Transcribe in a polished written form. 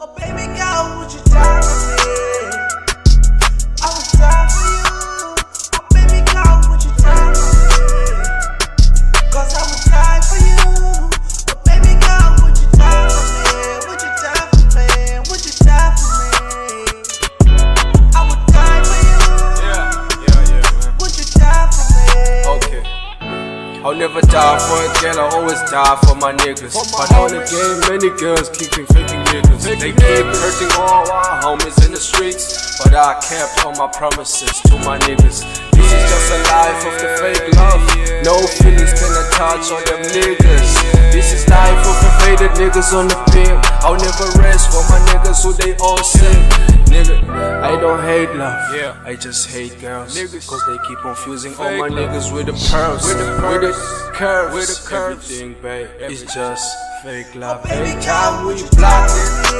Oh baby girl, would you die for me? I would die for you. Oh baby girl, would you die for me? Cause I would die for you. Oh baby girl, would you die for me? Would you die for me? Would you die for me? I would die for you. Yeah, man. Would you die for me? Okay. I'll never die for a girl, I'll always die for my niggas. But on the game, many girls keeping faking niggas. They keep hurting all our homies in the streets, but I kept all my promises to my niggas. This is just a life of the fake love. No feelings can attach on them niggas. This is life of the faded niggas on the pimp. I'll never rest for my niggas who they all sing. Nigga, I don't hate love, I just hate girls. Cause they keep confusing all my niggas with the pearls, with the curves, everything, babe, it's just fake love. Baby girl, would you block it?